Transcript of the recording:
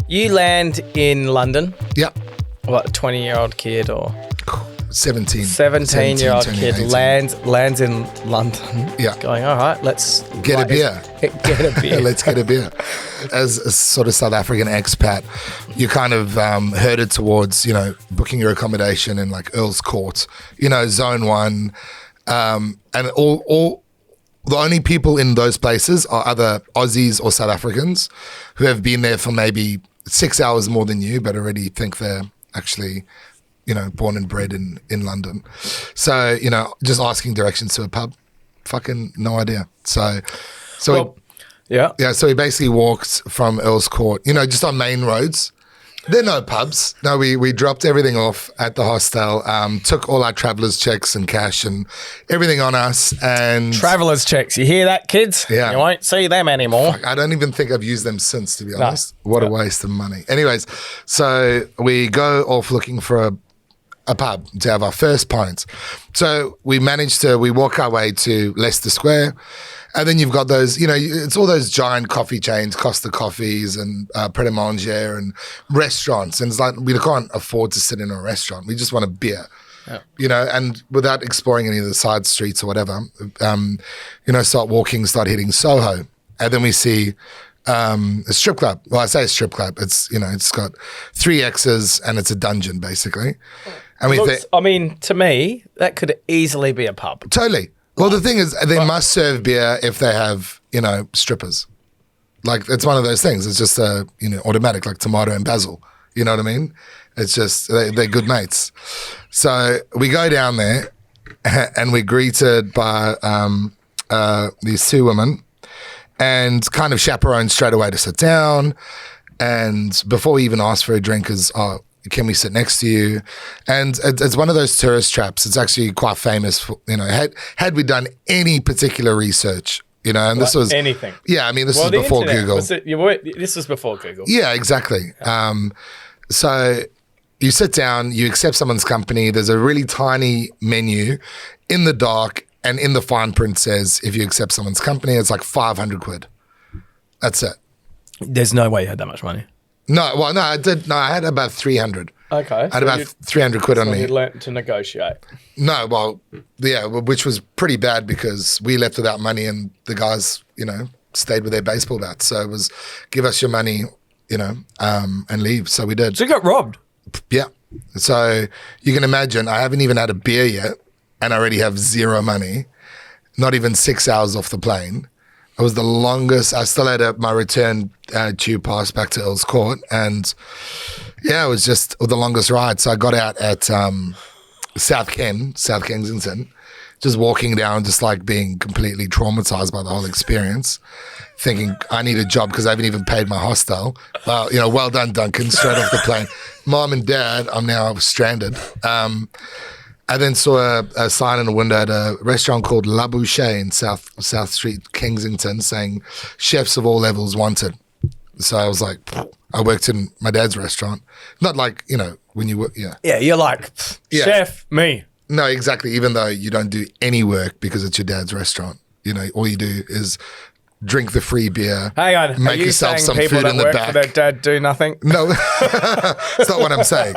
You land in London. Yep. What, a 20-year-old kid or 17-year-old kid 18. lands in London. Yeah. Going, all right, let's Get a beer. Get a beer. Let's get a beer. As a sort of South African expat, you kind of herded towards, booking your accommodation in like Earl's Court, Zone 1. And all the only people in those places are either Aussies or South Africans who have been there for maybe 6 hours more than you, but already think they're actually, born and bred in London. So, just asking directions to a pub, fucking no idea. So we basically walked from Earl's Court, just on main roads. There are no pubs. No, we dropped everything off at the hostel, took all our traveller's checks and cash and everything on us. And traveller's checks. You hear that, kids? Yeah. You won't see them anymore. I don't even think I've used them since, to be honest. What a waste of money. Anyways, so we go off looking for a pub to have our first pints. So we walk our way to Leicester Square. And then you've got those, it's all those giant coffee chains, Costa Coffees and Pret a Manger and restaurants. And it's like, we can't afford to sit in a restaurant. We just want a beer, and without exploring any of the side streets or whatever, start hitting Soho. And then we see a strip club. Well, I say a strip club. It's, it's got 3 X's and it's a dungeon, basically. And to me, that could easily be a pub. Totally. Well, the thing is, they must serve beer if they have, strippers. Like, it's one of those things. It's just, automatic, like tomato and basil. You know what I mean? It's just, they're good mates. So we go down there and we're greeted by these 2 women and kind of chaperoned straight away to sit down. And before we even ask for a drink can we sit next to you? And it's one of those tourist traps. It's actually quite famous for, had we done any particular research, and this was anything. Yeah, this was before Google. This was before Google. Yeah, exactly. So you sit down, you accept someone's company. There's a really tiny menu in the dark, and in the fine print says if you accept someone's company, it's like 500 quid. That's it. There's no way you had that much money. No, well, no, I did. No, I had about 300. Okay. I had about 300 quid on me. You learnt to negotiate. No, well, yeah, which was pretty bad because we left without money and the guys, stayed with their baseball bats. So it was give us your money, and leave. So we did. So you got robbed? Yeah. So you can imagine I haven't even had a beer yet and I already have 0 money, not even 6 hours off the plane. It was the longest. I still had my return tube pass back to Earl's Court, and it was just the longest ride. So I got out at South Kensington, just walking down, just like being completely traumatized by the whole experience, thinking I need a job because I haven't even paid my hostel. Well, well done, Duncan, straight off the plane. Mom and Dad, I'm now stranded. I then saw a sign in a window at a restaurant called La Boucher in South Street, Kensington, saying chefs of all levels wanted. So I was like, I worked in my dad's restaurant. Not like, when you work, yeah. Yeah, you're like, chef, me. No, exactly. Even though you don't do any work because it's your dad's restaurant. All you do is drink the free beer. Hang on, make yourself some food in the back. For their dad do nothing? No, that's not what I'm saying.